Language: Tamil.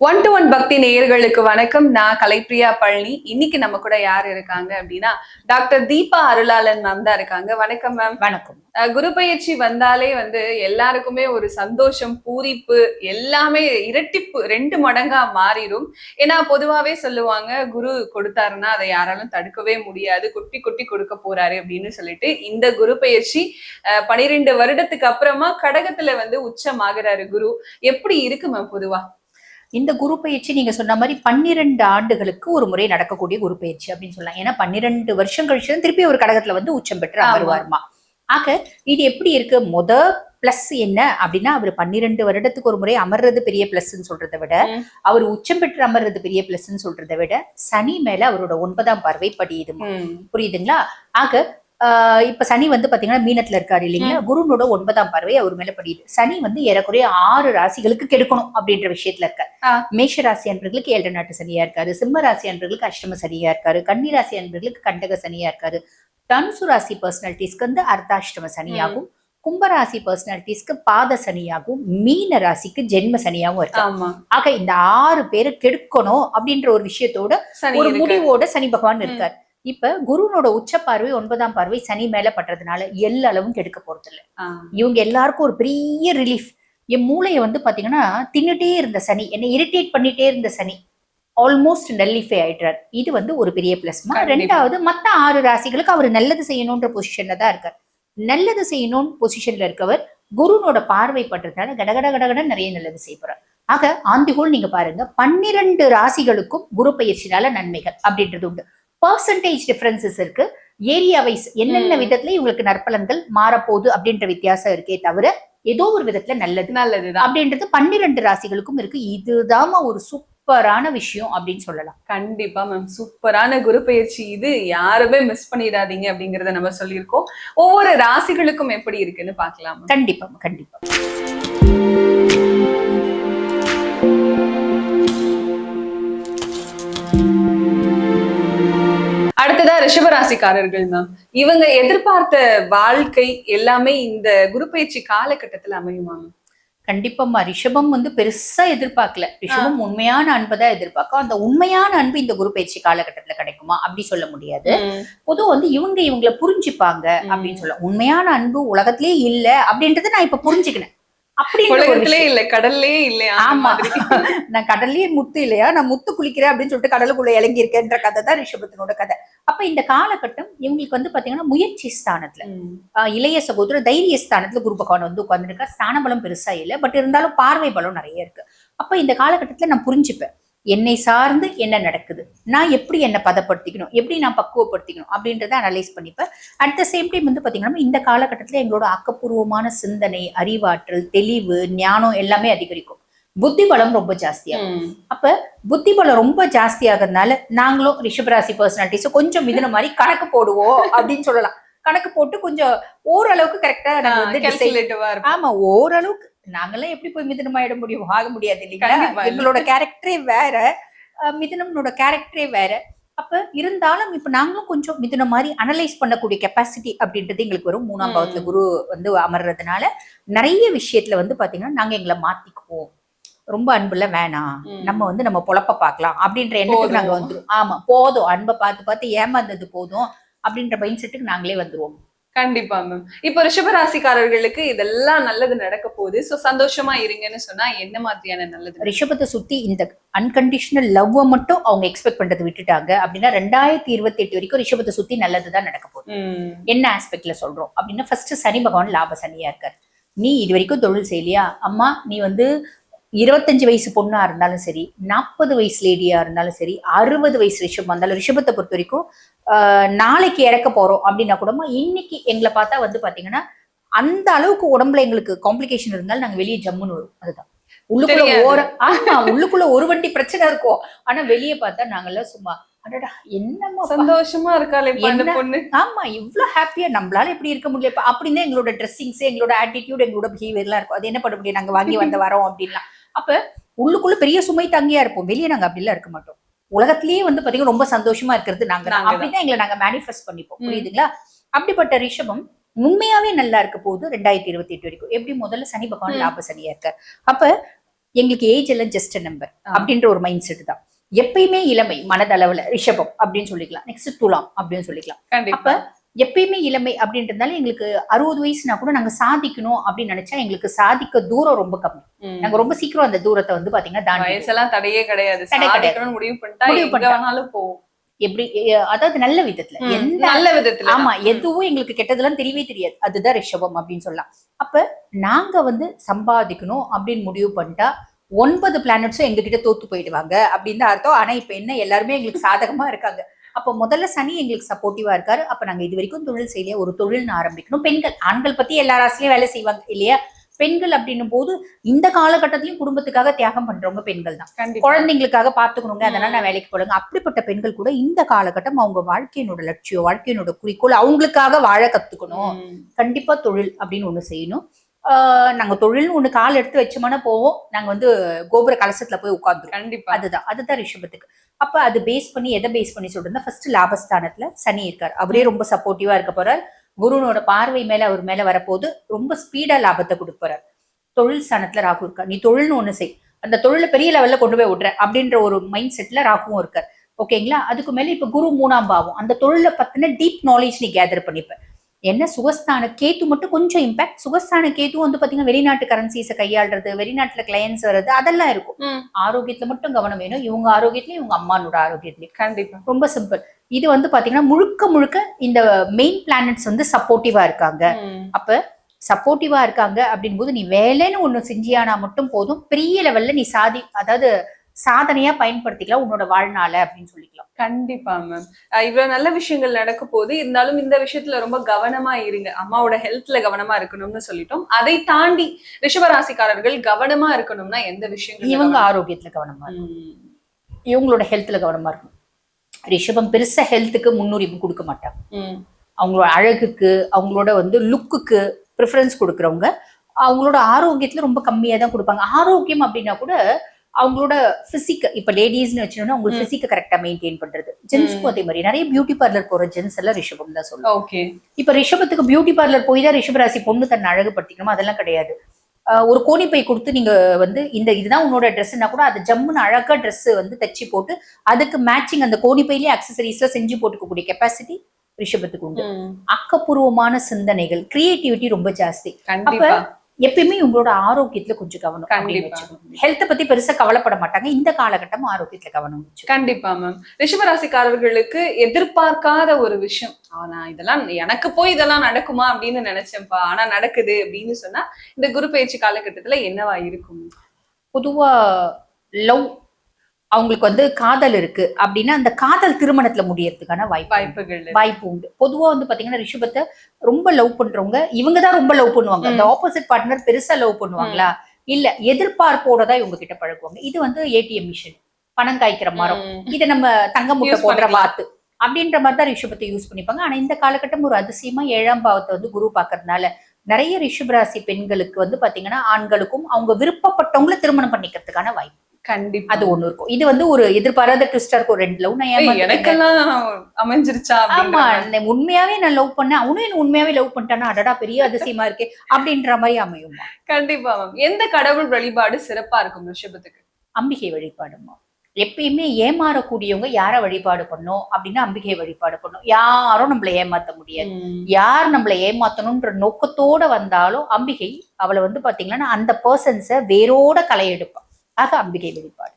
ஒன் டு ஒன் பக்தி நேயர்களுக்கு வணக்கம். நான் கலைப்பிரியா பழனி. இன்னைக்கு நம்ம கூட யார் இருக்காங்க அப்படின்னா டாக்டர் தீபா அருளாளன் மேம் தான் இருக்காங்க. வணக்கம் மேம். வணக்கம். குரு பயிற்சி வந்தாலே எல்லாருக்குமே ஒரு சந்தோஷம், பூரிப்பு எல்லாமே இரட்டிப்பு 2 மடங்கா மாறிடும். ஏன்னா பொதுவாவே சொல்லுவாங்க, குரு கொடுத்தாருன்னா அதை யாராலும் தடுக்கவே முடியாது, கொட்டி கொட்டி கொடுக்க போறாரு அப்படின்னு சொல்லிட்டு. இந்த குரு பயிற்சி 12 வருடத்துக்கு அப்புறமா கடகத்துல உச்சமாகிறாரு குரு. எப்படி இருக்கு மேம் பொதுவா? இந்த குரு பயிற்சி நீங்க சொன்ன மாதிரி 12 ஆண்டுகளுக்கு ஒரு முறை நடக்கக்கூடிய குரு பயிற்சி அப்படின்னு சொல்லலாம். ஏன்னா 12 வருஷம் கழிச்சு திருப்பி ஒரு கடகத்துல உச்சம் பெற்று அமருவாருமா. ஆக இது எப்படி இருக்கு? பிளஸ் என்ன அப்படின்னா, அவர் 12 வருடத்துக்கு ஒரு முறை அமர்றது பெரிய பிளஸ்ன்னு சொல்றதை விட, அவர் உச்சம் பெற்று அமர்றது பெரிய பிளஸ்ன்னு சொல்றதை விட, சனி மேல அவரோட 9ஆம் பார்வை படியுது. புரியுதுங்களா? ஆக இப்ப சனி பாத்தீங்கன்னா மீனத்துல இருக்காரு இல்லைங்களா? குருனோட 9ஆம் பார்வை அவர் மேல படியுது. சனி ஏறக்குறைய 6 ராசிகளுக்கு கெடுக்கணும் அப்படின்ற விஷயத்துல இருக்காரு. மேஷ ராசி அன்பர்களுக்கு 7 நாட்டு சனியா இருக்காரு, சிம்ம ராசி அன்பர்களுக்கு அஷ்டம சனியா இருக்காரு, கன்னி ராசி அன்பர்களுக்கு கண்டக சனியா இருக்காரு, தனுசு ராசி பர்சனாலிட்டிஸ்க்கு அர்த்தாஷ்டம சனியாகும், கும்பராசி பர்சனாலிட்டிஸ்க்கு பாத சனியாகும், மீன ராசிக்கு ஜென்ம சனியாகவும் இருக்கு. ஆக இந்த 6 பேரை கெடுக்கணும் அப்படின்ற ஒரு விஷயத்தோட ஒரு முடிவோட சனி பகவான் இருக்காரு. இப்ப குருனோட உச்ச பார்வை 9ஆம் பார்வை சனி மேல பண்றதுனால எல்லாளவும் கெடுக்க போறது இல்லை. இவங்க எல்லாருக்கும் ஒரு பெரிய ரிலீஃப். என் மூளைய பாத்தீங்கன்னா தின்னுட்டே இருந்த சனி, என்னை இரிட்டேட் பண்ணிட்டே இருந்த சனி ஆல்மோஸ்ட் நல்லிஃபை ஆயிடுறாரு. இது ஒரு பெரிய பிளஸ்மா. ரெண்டாவது, மத்த 6 ராசிகளுக்கு அவர் நல்லது செய்யணும்ன்ற பொசிஷன்ல தான் இருக்கார். நல்லது செய்யணும் பொசிஷன்ல இருக்கவர் குருனோட பார்வை பண்றதுனால கடகட கடகட நிறைய நல்லது செய்ய போறார். ஆக ஆண்டிகோல் நீங்க பாருங்க, 12 ராசிகளுக்கும் குரு பயிற்சினால நன்மைகள் அப்படின்றது உண்டு. பர்சன்டேஜ் டிஃபரன்சஸ் இருக்கு. ஏரியா வைஸ் என்னென்ன விதத்துல இவங்களுக்கு நற்பலன்கள் மாறப்போகுது அப்படின்ற வித்தியாசம் இருக்கே தவிர ஏதோ ஒரு விதத்துல நல்லது அப்படின்றது 12 ராசிகளுக்கும் இருக்கு. இதுதான் ஒரு சூப்பரான விஷயம் அப்படின்னு சொல்லலாம். கண்டிப்பா மேம், சூப்பரான குரு பயிற்சி இது. யாருமே மிஸ் பண்ணிடாதீங்க அப்படிங்கறத நம்ம சொல்லியிருக்கோம். ஒவ்வொரு ராசிகளுக்கும் எப்படி இருக்குன்னு பாக்கலாம். கண்டிப்பா கண்டிப்பா. அடுத்ததா ரிஷபராசிக்காரர்கள் மேம், இவங்க எதிர்பார்த்த வாழ்க்கை எல்லாமே இந்த குரு பயிற்சி காலகட்டத்துல அமையுமா? கண்டிப்பாமா. ரிஷபம் பெருசா எதிர்பார்க்கல. ரிஷபம் உண்மையான அன்புதான் எதிர்பார்க்கும். அந்த உண்மையான அன்பு இந்த குரு பயிற்சி காலகட்டத்துல கிடைக்குமா அப்படி சொல்ல முடியாது. பொதுவா இவங்களை புரிஞ்சுப்பாங்க அப்படின்னு சொல்ல. உண்மையான அன்பு உலகத்திலேயே இல்ல அப்படின்றத நான் இப்ப புரிஞ்சுக்கினேன். நான் கடல்லயே முத்து இல்லையா, நான் முத்து குளிக்கிறேன் அப்படின்னு சொல்லிட்டு கடலுக்குள்ள இறங்கி இருக்கேன்ற கதை தான் ரிஷபத்தினோட கதை. அப்ப இந்த காலகட்டம் இவங்களுக்கு பாத்தீங்கன்னா முயற்சி ஸ்தானத்துல, இளைய சகோதர தைரிய ஸ்தானத்துல குரு பகவான் உட்கார்ந்துருக்கா. ஸ்தான பலம் பெருசா இல்லை, பட் இருந்தாலும் பார்வை பலம் நிறைய இருக்கு. அப்ப இந்த காலகட்டத்துல நான் புரிஞ்சுப்பேன் என்னை சார்ந்து என்ன நடக்குது, நான் எப்படி என்னை பதப்படுத்திக்கணும், எப்படி நான் பக்குவப்படுத்திக்கணும் அப்படின்றத அனலைஸ் பண்ணிப்பேன். அட் த சேம் டைம் பாத்தீங்கன்னா இந்த காலகட்டத்துல எங்களோட ஆக்கப்பூர்வமான சிந்தனை, அறிவாற்றல், தெளிவு, ஞானம் எல்லாமே அதிகரிக்கும். புத்தி பலம் ரொம்ப ஜாஸ்தியாகும். அப்ப புத்தி பலம் ரொம்ப ஜாஸ்தியாகிறதுனால நாங்களும் ரிஷபராசி பர்சனாலிட்டிஸ் கொஞ்சம் மிதுன மாதிரி கணக்கு போடுவோம் அப்படின்னு சொல்லலாம். கணக்கு போட்டு கொஞ்சம் ஓரளவுக்கு கரெக்டா ஆமா, ஓரளவுக்கு நாங்கெல்லாம் எப்படி போய் மிதுனம் ஆயிட முடியும்? ஆக முடியாது இல்லைங்களா? எங்களோட கேரக்டரே வேற, மிதுனம்னோட கேரக்டரே வேற. அப்ப இருந்தாலும் இப்ப நாங்களும் கொஞ்சம் மிதுனம் மாதிரி அனலைஸ் பண்ணக்கூடிய கெப்பாசிட்டி அப்படின்றது எங்களுக்கு வரும். 3ஆம் பாவத்துல குரு அமர்றதுனால நிறைய விஷயத்துல பாத்தீங்கன்னா நாங்க எங்களை மாத்திக்குவோம். ரொம்ப அன்புல வேணாம், நம்ம பொழப்ப பாக்கலாம் அப்படின்ற எண்ணத்துக்கு நாங்க வந்துரும். ஆமா, போதும், அன்பை பார்த்து ஏமாந்தது போதும் அப்படின்ற மைண்ட் செட்டுக்கு நாங்களே வந்துருவோம். கண்டிப்பா மேம். இப்ப ரிஷபராசிக்காரர்களுக்கு இதெல்லாம் நல்லது நடக்க போகுது, சோ சந்தோஷமா இருங்கன்னு சொன்னா என்ன மாதிரியான நல்லது? ரிஷபத்தை சுத்தி இந்த அன்கண்டிஷனல் லவ்வ மட்டும் அவங்க எக்ஸ்பெக்ட் பண்றது விட்டுட்டாங்க அப்படின்னா 2028 வரைக்கும் ரிஷபத்தை சுத்தி நல்லதுதான் நடக்க போகுது. என்ன ஆஸ்பெக்ட்ல சொல்றோம் அப்படின்னா, ஃபர்ஸ்ட் சனி பகவான் லாப சனியா இருக்காரு. நீ இது வரைக்கும் தொழில் செய்யலையா அம்மா, நீ 25 வயசு பொண்ணா இருந்தாலும் சரி, 40 வயசு லேடியா இருந்தாலும் சரி, 60 வயசு ரிஷபம் இருந்தாலும், ரிஷபத்தை பொறுத்த வரைக்கும் நாளைக்கு இறக்க போறோம் அப்படின்னா கூட இன்னைக்கு எங்களை பார்த்தா பாத்தீங்கன்னா அந்த அளவுக்கு உடம்புல எங்களுக்கு காம்ப்ளிகேஷன் இருந்தாலும் நாங்க வெளியே ஜம்முன்னு வரும். அதுதான் உள்ளுக்குள்ள ஒரு வண்டி பிரச்சனை இருக்கும். ஆனா வெளியே பார்த்தா நாங்கெல்லாம் சும்மா என்னமா சந்தோஷமா இருக்காளே பொண்ணு, ஆமா இவ்வளவு ஹாப்பியா நம்மளால எப்படி இருக்க முடியல அப்படின்னு எங்களோட ட்ரெஸ்ஸிங்ஸ், எங்களோட ஆட்டிடியூட், எங்களோட பிஹேவியர் எல்லாம் இருக்கும். அது என்ன பண்ண முடியும், நாங்க வாங்கி வரோம் அப்படின்லாம். அப்ப உள்ளுக்குள்ள பெரிய சுமை தங்கியா இருப்போம், வெளியே நாங்க அப்படிலாம் இருக்க மாட்டோம். உலகத்திலேயே பாத்தீங்கன்னா ரொம்ப சந்தோஷமா இருக்கிறது நாங்க அப்படிதான் எங்களை நாங்க மேனிஃபெஸ்ட் பண்ணிப்போம். புரியுதுங்களா? அப்படிப்பட்ட ரிஷபம் உண்மையாவே நல்லா இருக்க போகுது 2028 வரைக்கும். எப்படி முதல்ல சனி பகவான் லாப சனியா இருக்கார். அப்ப எங்களுக்கு ஏஜ் எல்லாம் ஜஸ்ட் நம்பர் அப்படின்ற ஒரு மைண்ட் செட் தான். எப்பயுமே இளமை மனதளவுல ரிஷபம் அப்படின்னு சொல்லிக்கலாம். நெக்ஸ்ட் துலாம் அப்படின்னு சொல்லிக்கலாம். அப்ப எப்பயுமே இளமை அப்படின்றதுனால எங்களுக்கு 60 வயசுனா கூட நாங்க சாதிக்கணும் அப்படின்னு நினைச்சா எங்களுக்கு சாதிக்க தூரம் ரொம்ப கம்மி. நாங்க ரொம்ப சீக்கிரம் அந்த தூரத்தை வந்து பாத்தீங்கன்னா வயசெல்லாம் தடையே கிடையாது, முடிவு பண்ணிட்டா போவோம். எப்படி, அதாவது நல்ல விதத்துல, எந்த நல்ல விதத்துல, ஆமா, எதுவும் எங்களுக்கு கெட்டதெல்லாம் தெரியவே தெரியாது. அதுதான் ரிஷபம் அப்படின்னு சொல்லலாம். அப்ப நாங்க வந்து சம்பாதிக்கணும் அப்படின்னு முடிவு பண்ணிட்டா 9 பிளானட்ஸும் எங்க கிட்ட தோத்து போயிடுவாங்க அப்படின்னு தான் அர்த்தம். ஆனா இப்ப என்ன, எல்லாருமே எங்களுக்கு சாதகமா இருக்காங்க. அப்ப முதல்ல சனி எங்களுக்கு சப்போர்ட்டிவா இருக்காரு. அப்ப நாங்க இது வரைக்கும் தொழில் செய்யலையா, ஒரு தொழில்னு ஆரம்பிக்கணும். பெண்கள், ஆண்கள் பத்தி எல்லா ராசிலையும் வேலை செய்வாங்க இல்லையா, பெண்கள் அப்படின்னும் போது இந்த காலகட்டத்திலயும் குடும்பத்துக்காக தியாகம் பண்றவங்க பெண்கள் தான். குழந்தைங்களுக்காக பாத்துக்கணுங்க, அதனால நான் வேலைக்கு போடுங்க. அப்படிப்பட்ட பெண்கள் கூட இந்த காலகட்டம் அவங்க வாழ்க்கையினோட லட்சியம், வாழ்க்கையினோட குறிக்கோள், அவங்களுக்காக வாழ கத்துக்கணும். கண்டிப்பா தொழில் அப்படின்னு ஒண்ணு செய்யணும். நாங்க தொழில்னு ஒண்ணு கால் எடுத்து வச்சோம்னா போவோம், நாங்க வந்து கோபுர கலசத்துல போய் உட்கார்ந்துருவோம். அதுதான் ரிஷபத்துக்கு. அப்ப அது பேஸ் பண்ணி, எதை பேஸ் பண்ணி சொல்றதுன்னா, ஃபர்ஸ்ட் லாபஸ்தானத்துல சனி இருக்காரு, அவரே ரொம்ப சப்போர்ட்டிவா இருக்க போறார். குருனோட பார்வை மேல அவர் மேல வரப்போது ரொம்ப ஸ்பீடா லாபத்தை கொடுப்பார். தொழில் ஸ்தானத்துல ராகு இருக்கா, நீ தொழில்னு ஒண்ணு செய், அந்த தொழில பெரிய லெவல்ல கொண்டு போய் விடுற அப்படின்ற ஒரு மைண்ட் செட்ல ராகுவும் இருக்கார். ஓகேங்களா. அதுக்கு மேல இப்ப குரு 3ஆம் பாவம், அந்த தொழில பத்தின டீப் நாலேஜ் நீ கேதர் பண்ணிப்ப. என்ன, சுகஸ்தான கேத்து மட்டும் கொஞ்சம் இம்பாக்ட். சுகஸ்தான கேத்து வந்து பாத்தீங்கன்னா வெளிநாட்டு கரன்சிஸை கையாளுறது, வெளிநாட்டுல கிளையன்ஸ் வர்றது, அதெல்லாம் இருக்கும். ஆரோக்கியத்துல மட்டும் கவனம் வேணும். இவங்க ஆரோக்கியத்திலயும் இவங்க அம்மானோட ஆரோக்கியத்திலயும். கண்டிப்பா ரொம்ப சிம்பிள். இது வந்து பாத்தீங்கன்னா முழுக்க இந்த மெயின் பிளானட்ஸ் வந்து சப்போர்ட்டிவா இருக்காங்க. அப்ப சப்போர்ட்டிவா இருக்காங்க அப்படின் போது நீ வேலைன்னு ஒண்ணு செஞ்சியானா மட்டும் போதும், பெரிய லெவல்ல நீ அதாவது சாதனையா பயன்படுத்திக்கலாம் உன்னோட வாழ்நாள அப்படின்னு சொல்லிக்கலாம். கண்டிப்பா மேம். இவ்வளவு நல்ல விஷயங்கள் நடக்க போது, இருந்தாலும் இந்த விஷயத்துல ரொம்ப கவனமா இருங்க. அம்மாவோட ஹெல்த்ல கவனமா இருக்கணும்னு சொல்லிட்டோம். அதை தாண்டி ரிஷபராசிக்காரர்கள் கவனமா இருக்கணும்னா எந்த விஷயங்கள்? இவங்க ஆரோக்கியத்துல கவனமா இருக்கணும், இவங்களோட ஹெல்த்ல கவனமா இருக்கணும். ரிஷபம் பெருசா ஹெல்த்துக்கு முன்னுரிமை கொடுக்க மாட்டாங்க. அவங்களோட அழகுக்கு, அவங்களோட வந்து லுக்குக்கு ப்ரிஃபரன்ஸ் கொடுக்குறவங்க அவங்களோட ஆரோக்கியத்துல ரொம்ப கம்மியா தான் கொடுப்பாங்க. ஆரோக்கியம் அப்படின்னா கூட அவங்களோட பிசிக், இப்ப லேடிஸ்னு வச்சோம்னா உங்களுக்கு பிசிக்க கரெக்டா மெயின்டைன் பண்றது. ஜென்ஸ்க்கும் அதே மாதிரி நிறைய பியூட்டி பார்லர் போற ஜென்ஸ் எல்லாம் ரிஷபம் தான் சொல்லுவாங்க. இப்ப ரிஷபத்துக்கு பியூட்டி பார்லர் போய் தான் ரிஷபராசி பொண்ணு தன்னை அழகுபடுத்திக்கணுமா, அதெல்லாம் கிடையாது. ஒரு கோணிப்பை கொடுத்து நீங்க வந்து இதுதான் உன்னோட ட்ரெஸ்னா கூட அது ஜம்முன்னு அழகா ட்ரெஸ் வந்து தச்சு போட்டு அதுக்கு மேட்சிங் அந்த கோணிப்பையிலேயே அக்சசரிஸ்ல செஞ்சு போட்டுக்கக்கூடிய கெப்பாசிட்டி ரிஷபத்துக்கு உண்டு. ஆக்கப்பூர்வமான சிந்தனைகள், கிரியேட்டிவிட்டி ரொம்ப ஜாஸ்தி. அப்ப எப்பயுமே உங்களோட ஆரோக்கியத்துல கொஞ்சம் கவனம். ஹெல்த் பத்தி பெருசா கவலைப்பட மாட்டாங்க. இந்த காலகட்டம் ஆரோக்கியத்துல கவனம். கண்டிப்பா மேம். ரிஷபராசிக்காரர்களுக்கு எதிர்பார்க்காத ஒரு விஷயம், ஆனா இதெல்லாம் எனக்கு போய் இதெல்லாம் நடக்குமா அப்படின்னு நினைச்சேன்ப்பா, ஆனா நடக்குது அப்படின்னு சொன்னா இந்த குரு பயிற்சி காலகட்டத்துல என்னவா இருக்கும்? பொதுவா லவ், அவங்களுக்கு வந்து காதல் இருக்கு அப்படின்னா அந்த காதல் திருமணத்துல முடியறதுக்கான வாய்ப்பு உண்டு. பொதுவா வந்து பாத்தீங்கன்னா ரிஷபத்தை ரொம்ப லவ் பண்றவங்க இவங்கதான் ரொம்ப லவ் பண்ணுவாங்க. அந்த ஆப்போசிட் பார்ட்னர் பெருசா லவ் பண்ணுவாங்களா, இல்ல எதிர்பார்ப்போட தான் இவங்க கிட்ட பழகுவாங்க. இது வந்து ஏடிஎம் மிஷின், பணம் காய்க்கிற மரம், இதை நம்ம தங்க முட்டை போடுற வாத்து அப்படின்ற மாதிரி தான் ரிஷபத்தை யூஸ் பண்ணிப்பாங்க. ஆனா இந்த காலகட்டம் ஒரு அதிசயமா 7ஆம் பாவத்தை வந்து குரு பாக்குறதுனால நிறைய ரிஷபராசி பெண்களுக்கு வந்து பாத்தீங்கன்னா ஆண்களுக்கும் அவங்க விருப்பப்பட்டவங்களை திருமணம் பண்ணிக்கிறதுக்கான வாய்ப்பு கண்டிப்பா அது ஒண்ணு இருக்கும். இது வந்து ஒரு எதிர்பாராத ட்விஸ்டா இருக்கும். 2 லவ் நான் எனக்கெல்லாம் அமைஞ்சிருச்சா? ஆமா, உண்மையாவே நான் லவ் பண்ணேன், அவனும் என்ன உண்மையாவே லவ் பண்ணிட்டானா, அடடா பெரிய அதிசயமா இருக்கே அப்படின்ற மாதிரி அமையுமா? கண்டிப்பா மேம். எந்த கடவுள் வழிபாடு சிறப்பா இருக்கும் ரிஷபத்துக்கு? அம்பிகை வழிபாடுமா. எப்பயுமே ஏமாறக்கூடியவங்க யார வழிபாடு பண்ணும் அப்படின்னா அம்பிகை வழிபாடு பண்ணும். யாரும் நம்மள ஏமாத்த முடியாது. யார் நம்மள ஏமாத்தணும்ன்ற நோக்கத்தோட வந்தாலும் அம்பிகை அவளை வந்து பாத்தீங்கன்னா அந்த பர்சன்ஸ வேரோட களை எடுப்பான். ஆக அம்பிகை வழிபாடு.